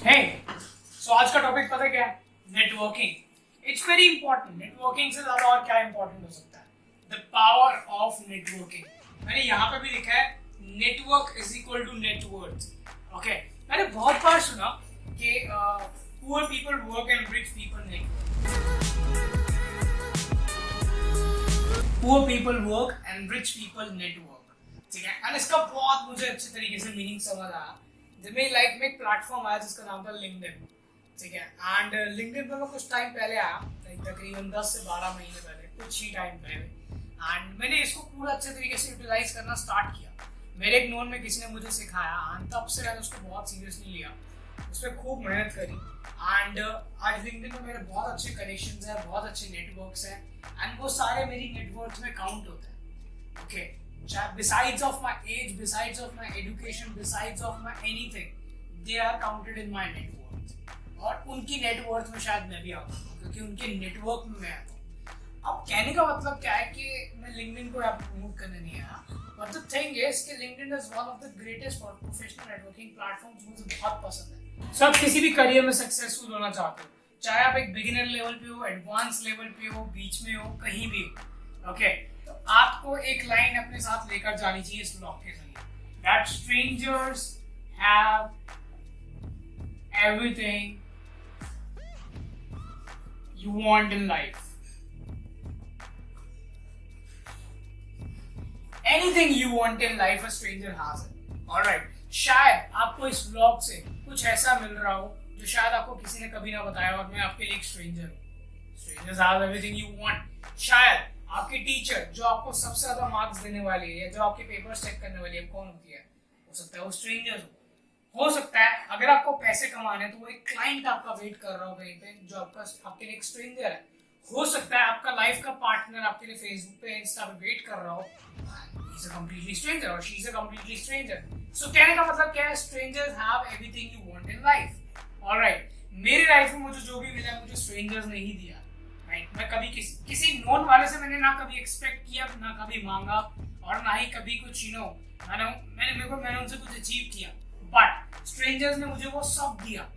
Hey, so आज का topic पता क्या है? Networking. It's very important. Networking से ज्यादा और क्या इंपॉर्टेंट हो सकता है? The power of networking. मैंने यहाँ पे भी लिखा है network is equal to net worth. Okay, मैंने बहुत बार सुना कि poor people work and rich people network. Poor people work and rich people network. ठीक है, एंड इसका बहुत मुझे अच्छे तरीके से मीनिंग समझ आया जब मेरी लाइफ में एक प्लेटफॉर्म आया जिसका नाम था लिंक्डइन. ठीक है, एंड लिंक्डइन पर मैं कुछ टाइम पहले आया, तकरीबन 10 से 12 महीने पहले, कुछ ही टाइम पहले. एंड मैंने इसको पूरा अच्छे तरीके से यूटिलाइज करना स्टार्ट किया. मेरे एक नोन में किसी ने मुझे सिखाया एंड तब से मैंने उसको बहुत सीरियसली लिया, उस पर खूब मेहनत करी. एंड आज लिंक्डइन में मेरे बहुत अच्छे कनेक्शंस हैं, बहुत अच्छे नेटवर्क्स हैं, एंड वो सारे मेरी नेटवर्क में काउंट होते हैं. Okay, besides of my age, besides of my education, besides of my anything, they are counted in my net worth. और उनकी नेटवर्थ में शायद मैं भी आता हूँ क्योंकि उनके नेटवर्क में मैं आता हूँ. अब कहने का मतलब क्या है कि मैं लिंक्डइन को यहाँ प्रमोट करने नहीं आया, बट द थिंग इज कि LinkedIn is one of the greatest professional networking platforms. मुझे बहुत पसंद है. सब किसी भी करियर में सक्सेसफुल होना चाहते हो, चाहे आप एक बिगिनर लेवल पे हो, एडवांस लेवल पे हो, बीच में हो, कहीं भी हो. ओके, तो आपको एक लाइन अपने साथ लेकर जानी चाहिए इस ब्लॉग के जरिए. That strangers have everything you want in life. Anything you want in life, a stranger has it. Alright. शायद आपको इस ब्लॉग से कुछ ऐसा मिल रहा हो जो शायद आपको किसी ने कभी ना बताया और मैं आपके लिए एक स्ट्रेंजर हूँ. Strangers have everything you want. शायद आपके टीचर जो आपको सबसे ज्यादा मार्क्स देने वाली है, जो आपके पेपर्स चेक करने वाली है, कौन होती है? हो सकता है वो स्ट्रेंजर्स हो सकता है अगर आपको पैसे कमाने हैं तो वो एक क्लाइंट आपका वेट कर रहा हो कहीं पे जो आपके लिए एक स्ट्रेंजर है. हो सकता है आपका लाइफ का पार्टनर आपके लिए फेसबुक पे, इंस्टा पे वेट कर रहा हो. He is a completely stranger और she is a completely stranger. So कहने का मतलब क्या है? Strangers have everything you want in life. Alright, मेरी लाइफ में मुझे जो भी मिला मुझे स्ट्रेंजर्स ने ही दिया. राइट, मैं कभी किसी नोन वाले से मैंने ना कभी एक्सपेक्ट किया, ना कभी मांगा, और ना ही कभी कुछ मैंने उनसे कुछ अचीव किया. बट स्ट्रेंजर्स ने मुझे वो सब दिया,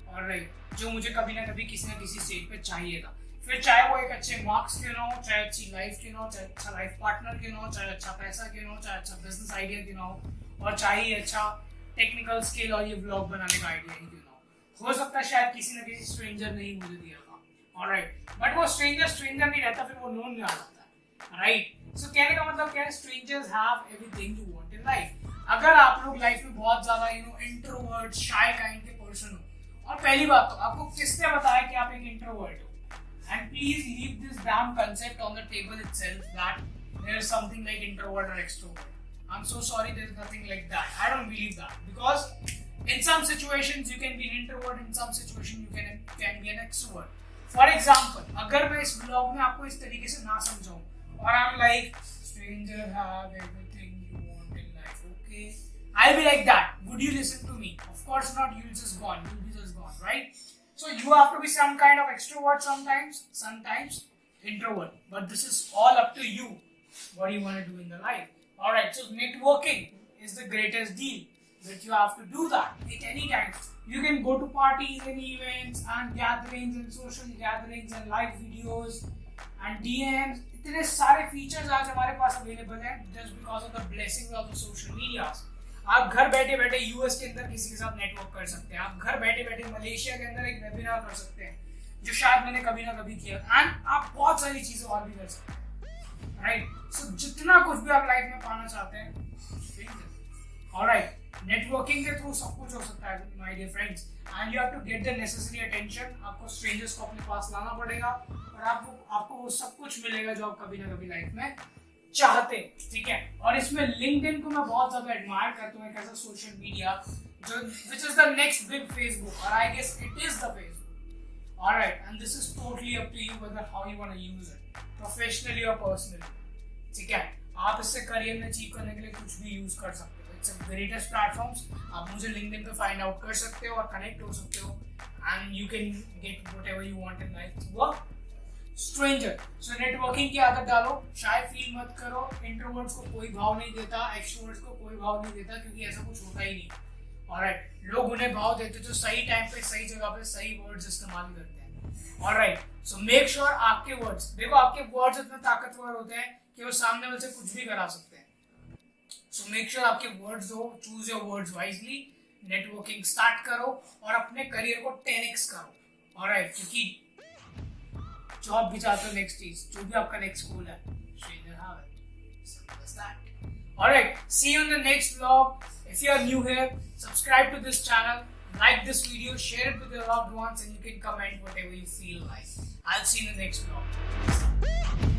ऑलराइट, जो मुझे कभी ना कभी किसी ना किसी स्टेज पे चाहिए था. फिर चाहे वो एक अच्छे मार्क्स क्यों ना हो, चाहे अच्छी लाइफ क्यों ना हो, चाहे अच्छा लाइफ पार्टनर क्यों ना हो, चाहे अच्छा पैसा क्यों ना हो, चाहे अच्छा बिजनेस आइडिया क्यों ना हो, और चाहे अच्छा टेक्निकल स्किल और ये ब्लॉग बनाने का आइडिया ही क्यों ना हो सकता है शायद किसी न किसी स्ट्रेंजर ने ही मुझे दिया था. ऑलराइट, बट वो स्ट्रेंजर नहीं रहता, फिर वो नोन में आ जाता है. राइट, सो कहने का मतलब क्या है? Strangers have everything you want in life. अगर आप लोग लाइफ में बहुत ज्यादा इंट्रोवर्ट, शाय काइंड के पर्सन हो, और पहली बात तो आपको किसने बताया कि आप एक इंट्रोवर्ट हो? And please leave this damn concept on the table itself that there is something like introvert or extrovert. I am so sorry, there is nothing like that. I don't believe that because in some situations you can be an introvert, in some situation you can be an extrovert. For example, अगर मैं इस blog में आपको इस तरीके से ना समझाऊं और I'm like stranger have everything you want in life, okay, I'll be like that. Would you listen to me? Of course not. You'll just gone. You'll be just gone, right? So you have to be some kind of extrovert sometimes introvert. But this is all up to you. What do you want to do in the life? All right. So networking is the greatest deal. That you have to do that at any time. You can go to parties and events and gatherings and social gatherings and live videos and DMs. इतने सारे features आज हमारे पास available हैं just because of the blessings of the social medias. आप घर बैठे बैठे US के अंदर किसी के साथ नेटवर्क कर सकते हैं. आप घर बैठे बैठे मलेशिया के अंदर एक वेबिनार कर सकते हैं जो शायद मैंने कभी ना कभी किया. एंड आप बहुत सारी चीजें और भी कर सकते हैं. राइट, सो जितना कुछ भी आप लाइफ में पाना चाहते हैं, ऑलराइट, नेटवर्किंग के थ्रू सब कुछ हो सकता है my dear friends. And you have to get the necessary attention. आपको स्ट्रेंजर्स को अपने पास लाना पड़ेगा और आपको वो सब कुछ मिलेगा जो आप कभी ना कभी लाइफ में चाहते. ठीक है, और इसमें लिंक्डइन को मैं बहुत ज्यादा एडमायर करता हूँ, एक ऐसा सोशल मीडिया जो which is the next big Facebook, और I guess it is the Facebook. Alright, and this is totally up to you whether how you want to use it, professionally और personally. ठीक है, आप इससे career में achieve करने के लिए कुछ भी यूज कर सकते हो. Greatest platforms. आप मुझे लिंक्डइन पे फाइंड आउट कर सकते हो और कनेक्ट हो सकते हो and you can get whatever you want in life through a stranger. So networking की आदत डालो. शायद फील मत करो इंट्रोवर्ट्स को कोई भाव नहीं देता, एक्सट्रोवर्ट्स को कोई भाव नहीं देता, क्योंकि ऐसा कुछ होता ही नहीं. ऑलराइट, लोग उन्हें भाव देते जो सही टाइम पे सही जगह पे सही वर्ड्स इस्तेमाल करते हैं। ऑलराइट, सो मेक श्योर आपके वर्ड्स, देखो आपके वर्ड्स इतने ताकतवर होते हैं कि वो सामने वाले से कुछ भी करा सकते हैं। सो मेक श्योर आपके वर्ड्स हो, choose your words wisely, networking start करो और अपने करियर को 10x करो। ऑलराइट, क्योंकि जॉब भी चाहते हो, नेक्स्ट चीज जो भी आपका नेक्स्ट गोल है, stranger have it. Simple as that. Alright, see you in the next vlog. If you are new here, subscribe to this channel, like this video, share it with your loved ones, and you can comment whatever you feel like. I'll see you in the next vlog.